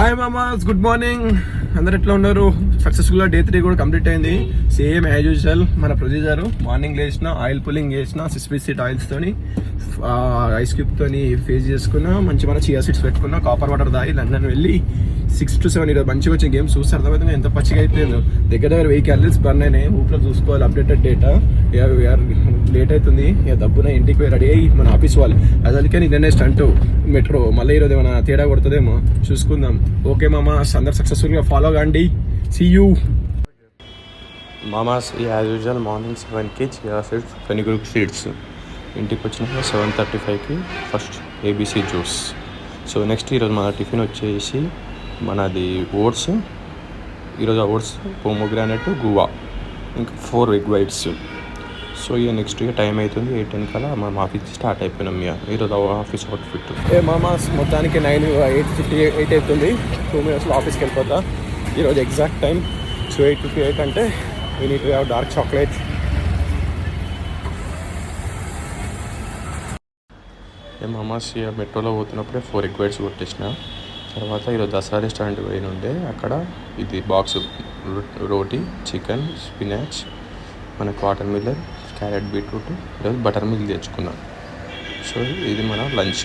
Hi మామాస్, good morning. అందరు ఎట్లా ఉన్నారు? సక్సెస్ఫుల్గా డే 3 కూడా కంప్లీట్ అయింది. సేమ్ యాజ్ యూజువల్ మన ప్రొసీజర్. మార్నింగ్ లేచిన, ఆయిల్ పుల్లింగ్ చేసిన, 6 ఆయిల్స్ తోని, ఐస్ క్యూబ్ తోని ఫేస్ చేసుకున్నా, మంచి మన చియా సీడ్స్ పెట్టుకున్నా, కాపర్ వాటర్ తాగి లండన్ వెళ్ళి 6 to 7 ఈరోజు మంచిగా వచ్చిన గేమ్స్ చూస్తే అర్థమవుతుంది ఎంత పచ్చిగా అయిపోయిందో. దగ్గర 1000 క్యాలరీస్ బర్న్ అయినాయి. ఊపిలో చూసుకోవాలి అప్డేటెడ్ డేటా. లేట్ అవుతుంది, ఇక దబ్బున ఇంటికి పోయి రెడీ అయ్యి మన ఆఫీస్ వాళ్ళు అసలుకే నిన్నే స్టంట్ మెట్రో మళ్ళీ ఈరోజు ఏమైనా తేడా కొడుతుందేమో చూసుకుందాం. ఓకే మామాస్, అందరు సక్సెస్ఫుల్గా ఫాలో కాండి. See you mamas. As usual morning 7కి చియా సీడ్స్, ఫెనిగ్రూక్ సీడ్స్. ఇంటికి వచ్చినాక 7:35కి first ABC juice. So next ఈరోజు మన టిఫిన్ వచ్చేసి మనది ఓట్స్. ఈరోజు ఓట్స్, పోమోగ్రానైట్, గువా, ఇంకా 4 ఎగ్ వైట్స్. సో ఇక నెక్స్ట్ ఇక టైం అవుతుంది 8:10 కల్లా మనం ఆఫీస్ స్టార్ట్ అయిపోయినాం. ఈరోజు ఆఫీస్ అవుట్ఫిట్ మామాస్ మొత్తానికి 8:58 అవుతుంది. 2 minutesలో ఆఫీస్కి వెళ్ళిపోతా. ఈరోజు ఎగ్జాక్ట్ టైం. సో 8:58 అంటే we need to have dark chocolate. Mamas ఇక మెట్రోలో పోతున్నప్పుడే 4 ఎగ్ వైట్స్ కొట్టేసిన తర్వాత ఈరోజు దసరా రెస్టారెంట్ పోయిన ఉండే. అక్కడ ఇది బాక్స్ రోటీ, చికెన్, స్పినాచ్, మనకు వాటర్ మిల్లర్, క్యారెట్, బీట్రూట్, ఈరోజు బటర్ మిల్క్ తెచ్చుకున్నాం. సో ఇది మన లంచ్.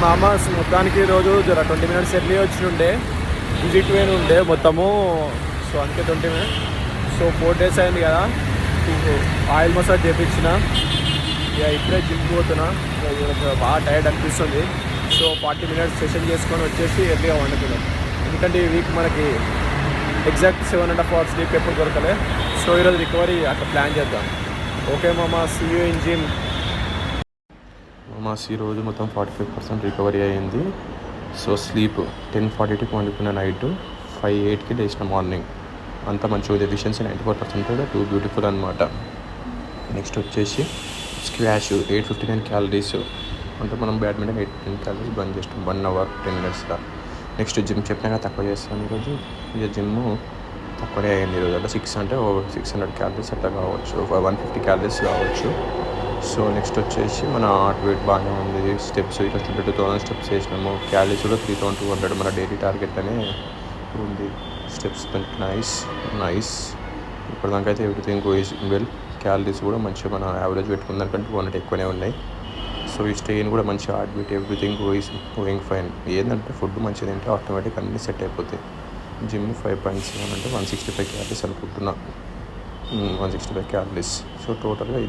మామాస్ మొత్తానికి ఈరోజు 20 minutes ఎర్లీ వచ్చినుండే. విజిట్ వేన్ ఉండే మొత్తము. సో అందుకే 20 minutes. సో 4 days అయింది కదా. ఆయిల్ మసాజ్ చేయించిన. ఇక ఇప్పుడే జిమ్ పోతున్నా. బాగా టైర్డ్ అనిపిస్తుంది. సో 40 minutes సెషన్ చేసుకొని వచ్చేసి ఎర్లీగా వండుతున్నాం. ఎందుకంటే ఈ వీక్ మనకి ఎగ్జాక్ట్ 7.5 hours స్లీప్ ఎప్పుడు దొరకలే. సో ఈరోజు రికవరీ అట్లా ప్లాన్ చేద్దాం. ఓకే మామా, సీ యూ ఇన్ జిమ్. మామాస్ ఈరోజు మొత్తం 45% రికవరీ అయ్యింది. సో స్లీప్ 10:42కి వండుకున్న నైట్, 5:08కి లేచిన మార్నింగ్. అంతా మంచిగా ఎఫిషియన్సీ 94%. టూ బ్యూటిఫుల్ అనమాట. నెక్స్ట్ వచ్చేసి స్క్వాష్ 859 క్యాలరీస్. అంటే మనం బ్యాడ్మింటన్ 810 క్యాలరీస్ బంద్ చేస్తాం 1 hour 10 minutesలో. నెక్స్ట్ జిమ్ చెప్పినాక తక్కువ చేస్తాను ఈరోజు. ఇక జిమ్ తక్కువనే అయింది ఈరోజు. అంటే 6 అంటే 600 క్యాలరీస్ అట్లా కావచ్చు, 150 క్యాలరీస్ కావచ్చు. సో నెక్స్ట్ వచ్చేసి మన హార్ట్ వెయిట్ బాగానే ఉంది. స్టెప్స్ ఈరోజు 22,000 స్టెప్స్ వేసినాము. క్యాలరీస్ కూడా 3200 మన డైలీ టార్గెట్ అనే ఉంది. Steps nice. ఇప్పటిదాకా అయితే ఎవ్రీథింగ్ గోయింగ్ వెల్. క్యాలరీస్ కూడా మంచిగా మన యావరేజ్ పెట్టుకున్న దానికంటే 200 ఎక్కువనే ఉన్నాయి. సో ఈ స్టెయిన్ కూడా మంచి heart beat, everything going fine. ఏంటంటే ఫుడ్ మంచిది అంటే ఆటోమేటిక్ అన్నీ సెట్ అయిపోతాయి. జిమ్ 5.7 అంటే 165 క్యాలరీస్ అనుకుంటున్నా. 165 క్యాలరీస్. సో టోటల్గా